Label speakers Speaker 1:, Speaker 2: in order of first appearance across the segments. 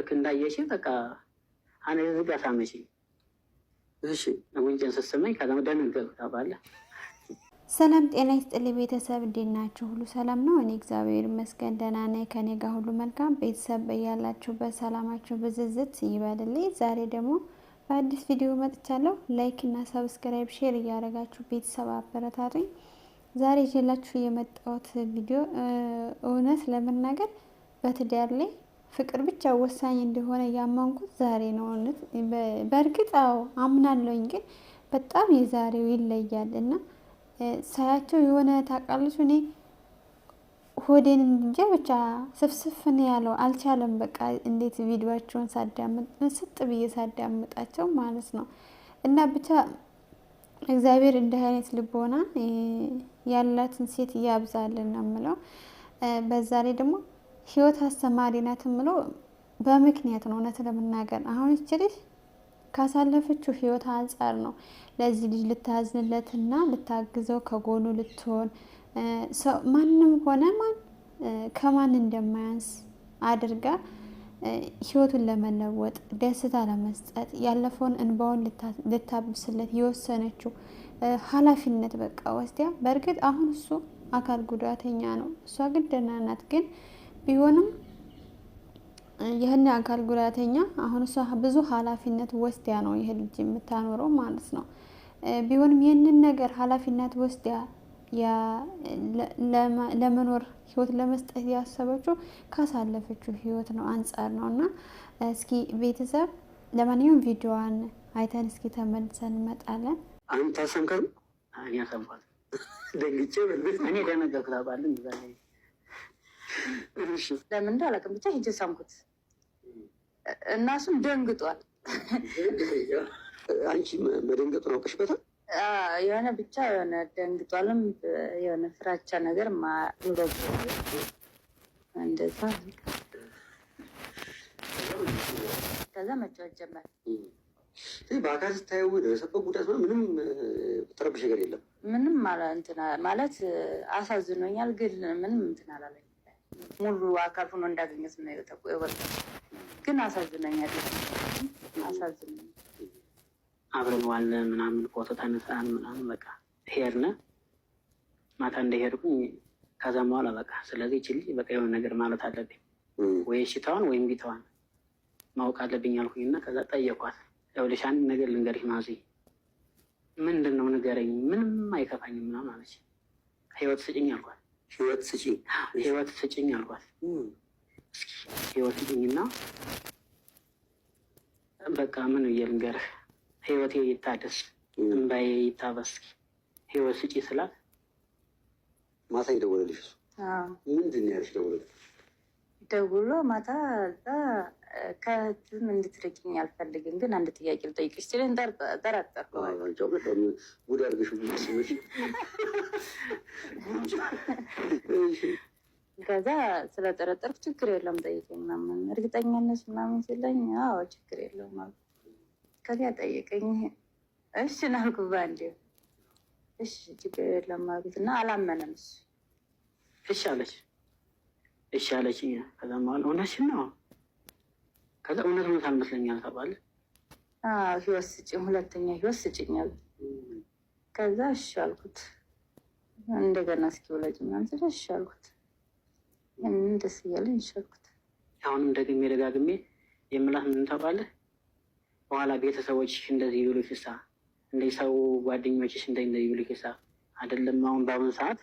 Speaker 1: ልክ እንዳየሽ በቃ አነ ዝጋ ሳመሽ እሺ ጉንጭን ስትስመኝ ከዛም ደነገጥኩ ታውቃለህ።
Speaker 2: ሰላም ጤና ይስጥልኝ ቤተሰብ፣ እንዴት ናችሁ? ሁሉ ሰላም ነው? እኔ እግዚአብሔር ይመስገን ደህና ነኝ። ከኔ ጋር ሁሉ መልካም። ቤተሰብ በያላችሁበት ሰላማችሁ ብዝዝት ይበልልኝ። ዛሬ ደግሞ በአዲስ ቪዲዮ መጥቻለሁ። ላይክ እና ሰብስክራይብ ሼር እያደረጋችሁ ቤተሰብ አበረታቱኝ። ዛሬ ይዤላችሁ የመጣሁት ቪዲዮ እውነት ለመናገር በትዳር ላይ ፍቅር ብቻ ወሳኝ እንደሆነ ያመንኩት ዛሬ ነው። እውነት በእርግጥ አዎ አምናለሁኝ፣ ግን በጣም የዛሬው ይለያል እና ሳያቸው የሆነ ታውቃለች፣ እኔ ሆዴን እንጃ ብቻ ስፍስፍ ነው ያለው፣ አልቻለም። በቃ እንዴት ቪዲዮቸውን ሳዳምጥ ስጥ ብዬ ሳዳምጣቸው ማለት ነው። እና ብቻ እግዚአብሔር እንዲህ አይነት ልቦና ያላትን ሴት እያብዛልን ነው የምለው። በዛ ላይ ደግሞ ህይወት አስተማሪ ናት የምለው በምክንያት ነው። እውነት ለመናገር አሁን ይችልሽ ካሳለፈችው ህይወት አንጻር ነው ለዚህ ልጅ ልታዝንለትና ልታግዘው ከጎኑ ልትሆን ማንም ሆነ ማን ከማን እንደማያንስ አድርጋ ህይወቱን ለመለወጥ ደስታ ለመስጠት ያለፈውን እንባውን ልታብስለት የወሰነችው ኃላፊነት በቃ ወስዲያ። በእርግጥ አሁን እሱ አካል ጉዳተኛ ነው፣ እሷ ግን ደህና ናት። ግን ቢሆንም ይህን አካል ጉዳተኛ አሁን እሷ ብዙ ኃላፊነት ወስዲያ ነው ይህ ልጅ የምታኖረው ማለት ነው። ቢሆንም ይህንን ነገር ኃላፊነት ወስዲያ ለመኖር ህይወት ለመስጠት ያሰበችው ካሳለፈችው ህይወት ነው አንጻር ነው። እና እስኪ ቤተሰብ ለማንኛውም ቪዲዮዋን አይተን እስኪ ተመልሰን እንመጣለን።
Speaker 1: አንተ ሰምከር እኔ ሰምኳት ደግጬ እኔ ደነገርኩ ታውቃለህ። እንደዛ ላይ እሺ
Speaker 3: ለምን እንዳላውቅም ብቻ ሂጅ ሳምኩት እና እሱም ደንግጧል።
Speaker 1: አንቺ መደንገጡን አውቀሽበታል?
Speaker 3: የሆነ ብቻ የሆነ ደንግጧልም የሆነ ፍራቻ ነገር ማኑረብ እንደዛ። ከዛ መጫወት ጀመር።
Speaker 1: በአካል ስታየው የደረሰበት ጉዳት ምንም ተረብሽ ነገር የለም?
Speaker 3: ምንም ማለት አሳዝኖኛል፣ ግን ምንም እንትን አላለኝ። ሙሉ አካል ሆኖ እንዳገኘት ነው የወጣ፣ ግን አሳዝኖኛል። አሳዝኖኛል።
Speaker 1: አብረን ዋልን ምናምን ፎቶ ተነሳን ምናምን በቃ ሄድን። ማታ እንደሄድኩኝ ከዛም በኋላ በቃ ስለዚህ ችል በቃ የሆነ ነገር ማለት አለብኝ ወይ ሽታዋን ወይም ቢታዋን ማወቅ አለብኝ አልኩኝና ከዛ ጠየኳት። ይኸውልሽ አንድ ነገር ልንገርሽ ማዚ፣ ምንድን ነው ንገረኝ፣ ምንም አይከፋኝም ምናምን አለች። ህይወት ስጭኝ አልኳት። ህይወት ስጭኝ? ህይወት ስጭኝ አልኳት። እስኪ ህይወት ስጭኝና በቃ ምን ብዬ ልንገርህ፣ ህይወቴ ይታደስ፣ እንባዬ ይታበስ፣ ህይወት ስጪ ስላት ማታ ይደወለልሽ? ምንድን ነው ያልሽ?
Speaker 3: ደውሎ ማታ ከህትም እንድትርቂኝ አልፈልግም፣ ግን አንድ ጥያቄ ልጠይቅሽ ሲለኝ ጠረጠርኩ።
Speaker 1: ጉድ አድርገሽ ስመሽ።
Speaker 3: ከዛ ስለጠረጠርኩ ችግር የለውም ጠይቀኝ ምናምን፣ እርግጠኛነች ምናምን ሲለኝ አዎ ችግር የለውም አሉ። ከዚያ ጠየቀኝ። እሺ ናልኩ ባንዴ። እሺ ችግር የለም አልኩት እና አላመነም እሱ።
Speaker 1: እሺ አለች። እሺ አለች። ከዛ በኋላ እውነትሽን ነው? ከዛ እውነት አልመስለኛል ተባለ።
Speaker 3: ህይወት ስጭኝ፣ ሁለተኛ ህይወት ስጭኝ አሉ። ከዛ እሺ አልኩት። እንደገና እስኪ ውለጅ ምናምን ስለ እሺ አልኩት። ደስ እያለኝ እሺ አልኩት።
Speaker 1: አሁንም ደግሜ ደጋግሜ የምላት ምን ታውቃለህ? በኋላ ቤተሰቦችሽ እንደዚህ ይሉሽ ሳ እንደዚህ ሰው ጓደኞችሽ እንደዚህ ይሉሽ ሳ አይደለም። አሁን በአሁኑ ሰዓት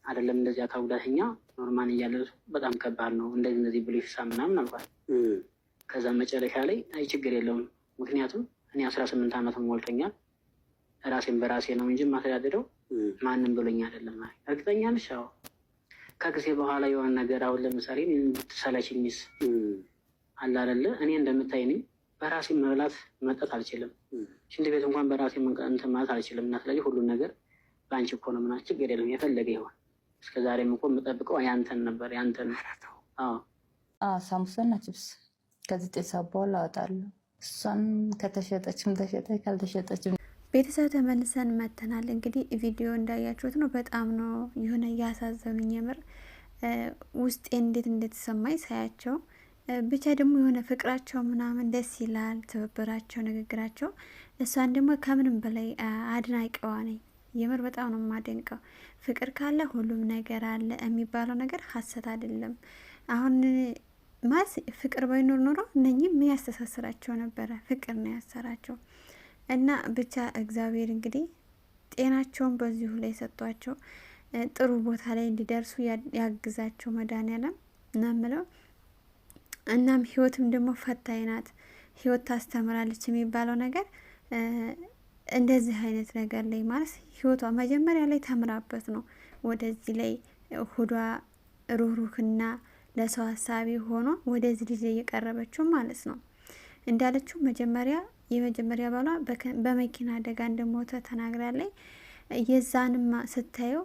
Speaker 1: አይደለም እንደዚህ አካል ጉዳተኛ ኖርማል እያለ በጣም ከባድ ነው እንደዚህ ብሉሽ ሳ ምናምን አልኳት። ከዛ መጨረሻ ላይ አይ ችግር የለውም፣ ምክንያቱም እኔ 18 ዓመት ሞልቶኛል፣ ራሴን በራሴ ነው እንጂ ማስተዳደረው ማንም ብሎኝ አይደለም። እርግጠኛ ነሽ? አዎ። ከጊዜ በኋላ የሆነ ነገር አሁን ለምሳሌ ብትሰለችኝስ አለ አይደለ? እኔ እንደምታይ ነኝ፣ በራሴ መብላት መጠጥ አልችልም፣ ሽንት ቤት እንኳን በራሴ እንትን ማለት አልችልም። እና ስለዚህ ሁሉን ነገር በአንቺ እኮ ነው ምናምን። ችግር የለም የፈለገ ይሆን። እስከ ዛሬም እኮ የምጠብቀው ያንተን ነበር፣ ያንተን።
Speaker 3: ሳሙሳና ችፕስ ከ9 ሰዓት በኋላ አወጣለሁ። እሷን ከተሸጠችም ተሸጠች፣ ካልተሸጠችም
Speaker 2: ቤተሰብ ተመልሰን መተናል። እንግዲህ ቪዲዮ እንዳያችሁት ነው። በጣም ነው የሆነ እያሳዘኑኝ የምር ውስጤ እንዴት እንደተሰማኝ ሳያቸው ብቻ ደግሞ የሆነ ፍቅራቸው ምናምን ደስ ይላል፣ ትብብራቸው፣ ንግግራቸው። እሷን ደግሞ ከምንም በላይ አድናቂዋ ነኝ። የምር በጣም ነው የማደንቀው። ፍቅር ካለ ሁሉም ነገር አለ የሚባለው ነገር ሀሰት አይደለም። አሁን ማስ ፍቅር ባይኖር ኖሮ እነኚህ ምን ያስተሳስራቸው ነበረ? ፍቅር ነው ያሰራቸው። እና ብቻ እግዚአብሔር እንግዲህ ጤናቸውን በዚሁ ላይ ሰጥቷቸው ጥሩ ቦታ ላይ እንዲደርሱ ያግዛቸው መድኃኒዓለም ነው የምለው። እናም ህይወትም ደግሞ ፈታኝ ናት። ህይወት ታስተምራለች የሚባለው ነገር እንደዚህ አይነት ነገር ላይ ማለት ህይወቷ መጀመሪያ ላይ ተምራበት ነው ወደዚህ ላይ ሁዷ ሩህሩህና ለሰው ሀሳቢ ሆኖ ወደዚህ ልጅ እየቀረበችው ማለት ነው። እንዳለችው የመጀመሪያ ባሏ በመኪና አደጋ እንደሞተ ተናግራለች። የዛንማ ስታየው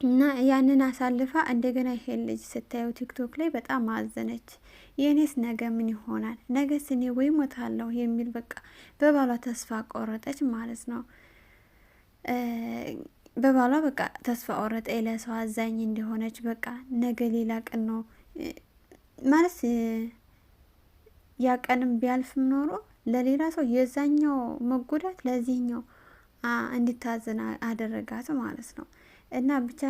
Speaker 2: እና ያንን አሳልፋ እንደገና ይሄን ልጅ ስታየው ቲክቶክ ላይ በጣም አዘነች። የእኔስ ነገ ምን ይሆናል? ነገስ እኔ ወይ ሞታለሁ የሚል በቃ በባሏ ተስፋ ቆረጠች ማለት ነው። በባሏ በቃ ተስፋ ቆረጠ። ለሰው አዛኝ እንደሆነች በቃ ነገ ሌላ ቀን ነው ማለት ያ ቀንም ቢያልፍም ኖሮ ለሌላ ሰው የዛኛው መጎዳት ለዚህኛው እንድታዘን አደረጋት ማለት ነው። እና ብቻ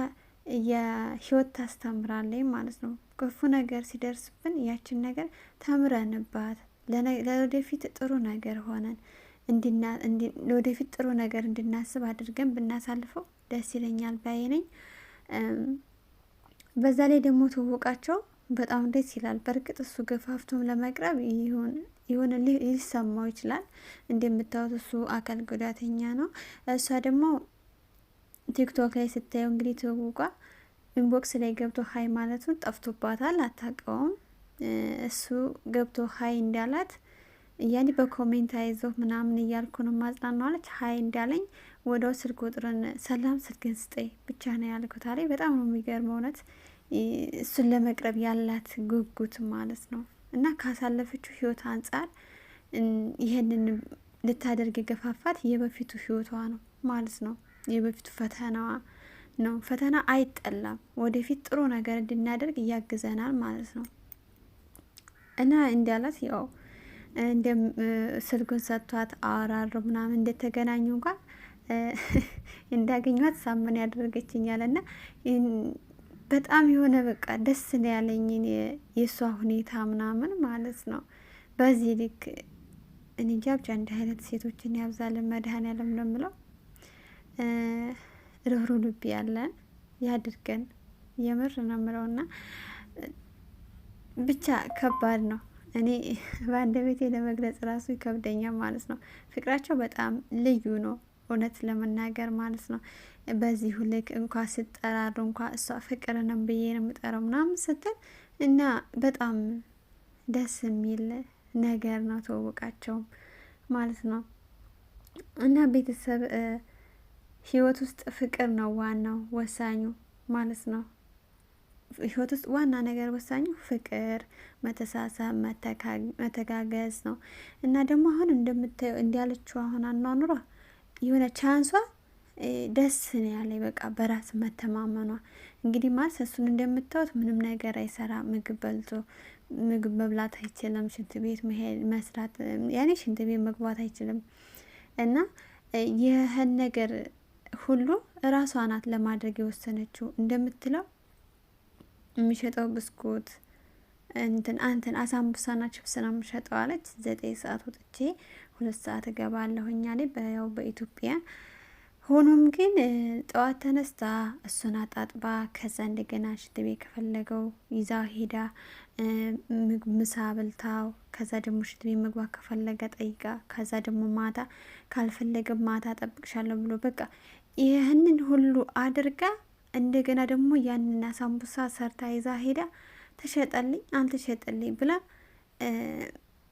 Speaker 2: የህይወት ታስተምራለች ማለት ነው። ክፉ ነገር ሲደርስብን ያችን ነገር ተምረንባት ለወደፊት ጥሩ ነገር ሆነን ለወደፊት ጥሩ ነገር እንድናስብ አድርገን ብናሳልፈው ደስ ይለኛል ባይ ነኝ። በዛ ላይ ደግሞ ትውውቃቸው በጣም ደስ ይላል። በእርግጥ እሱ ገፋፍቶም ለመቅረብ ይሁን ሊሰማው ይችላል። እንደምታዩት እሱ አካል ጉዳተኛ ነው። እሷ ደግሞ ቲክቶክ ላይ ስታየው እንግዲህ ትውውቋ ኢንቦክስ ላይ ገብቶ ሀይ ማለቱን ጠፍቶባታል፣ አታውቀውም። እሱ ገብቶ ሀይ እንዳላት ያኔ በኮሜንት አይዞህ ምናምን እያልኩ ነው ማጽናናዋለች። ሀይ እንዳለኝ ወደው ስልክ ቁጥርን ሰላም ስልክን ስጠኝ ብቻ ነው ያልኩት አለኝ። በጣም ነው የሚገርመው እውነት እሱን ለመቅረብ ያላት ጉጉት ማለት ነው። እና ካሳለፈችው ህይወት አንጻር ይህንን ልታደርግ የገፋፋት የበፊቱ ህይወቷ ነው ማለት ነው። የበፊቱ ፈተናዋ ነው። ፈተና አይጠላም፣ ወደፊት ጥሩ ነገር እንድናደርግ እያግዘናል ማለት ነው። እና እንዳላት ያው እንደ ስልኩን ሰጥቷት አወራሩ ምናምን እንደተገናኙ እንኳን እንዳገኟት ሳመን ያደረገችኛል። እና በጣም የሆነ በቃ ደስ ነው ያለኝ የእሷ ሁኔታ ምናምን ማለት ነው። በዚህ ልክ እንጃ ብቻ እንዲህ አይነት ሴቶችን ያብዛልን መድኃኔዓለም ነው የምለው። ርህሩህ ልብ ያለን ያድርገን የምር ነው የምለው። እና ብቻ ከባድ ነው። እኔ በአንደበቴ ለመግለጽ ራሱ ይከብደኛል ማለት ነው። ፍቅራቸው በጣም ልዩ ነው እውነት ለመናገር ማለት ነው። በዚሁ ልክ እንኳ ስጠራሩ እንኳ እሷ ፍቅርንም ብዬ ነው የምጠራው ምናምን ስትል እና በጣም ደስ የሚል ነገር ነው ተወቃቸውም ማለት ነው። እና ቤተሰብ ህይወት ውስጥ ፍቅር ነው ዋናው ወሳኙ ማለት ነው። ህይወት ውስጥ ዋና ነገር ወሳኙ ፍቅር፣ መተሳሰብ፣ መተጋገዝ ነው። እና ደግሞ አሁን እንደምታየው እንዲያለችው አሁን አኗኑሯ የሆነ ቻንሷ ደስ ነው ያለኝ። በቃ በራስ መተማመኗ እንግዲህ ማለት እሱን እንደምታዩት ምንም ነገር አይሰራ፣ ምግብ መብላት አይችልም፣ ሽንት ቤት መሄድ መስራት ያኔ ሽንት ቤት መግባት አይችልም። እና ይህን ነገር ሁሉ እራሷ ናት ለማድረግ የወሰነችው። እንደምትለው የሚሸጠው ብስኩት አንተን አሳምቡሳና ችፕስ ነው የምሸጠው አለች። 9 ሰዓት ወጥቼ 2 ሰዓት እገባለሁኝ አለች ያው በኢትዮጵያ። ሆኖም ግን ጠዋት ተነስታ እሱን አጣጥባ ከዛ እንደገና ሽንት ቤት ከፈለገው ይዛ ሄዳ ምሳ በልታው ከዛ ደግሞ ሽንት ቤት መግባት ከፈለገ ጠይቃ ከዛ ደግሞ ማታ ካልፈለገ ማታ ጠብቅሻለሁ ብሎ በቃ ይህንን ሁሉ አድርጋ እንደገና ደግሞ ያንን አሳምቡሳ ሰርታ ይዛ ሄዳ ተሸጠልኝ አልተሸጠልኝ ብላ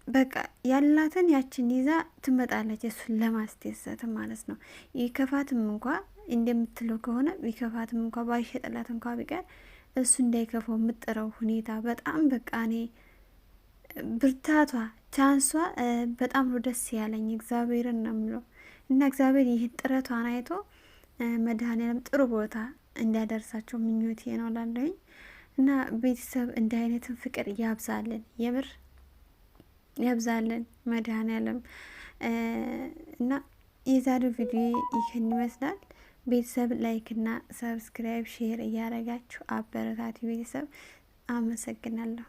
Speaker 2: በቃ ያላትን ያችን ይዛ ትመጣለች። እሱን ለማስደሰት ማለት ነው። ይከፋትም እንኳ እንደምትለው ከሆነ ቢከፋትም እንኳ ባይሸጥላት እንኳ ቢቀር እሱ እንዳይከፋው የምጥረው ሁኔታ በጣም በቃ እኔ ብርታቷ ቻንሷ በጣም ነው ደስ ያለኝ። እግዚአብሔርን ነው የምለው። እና እግዚአብሔር ይህ ጥረቷን አይቶ መድኃኔዓለም ጥሩ ቦታ እንዲያደርሳቸው ምኞቴ ነው ላለኝ። እና ቤተሰብ እንደ አይነትን ፍቅር ያብዛልን፣ የምር ያብዛልን መድኃኔዓለም። እና የዛሬው ቪዲዮ ይህን ይመስላል። ቤተሰብ ላይክ እና ሰብስክራይብ ሼር እያደረጋችሁ አበረታቱ። ቤተሰብ አመሰግናለሁ።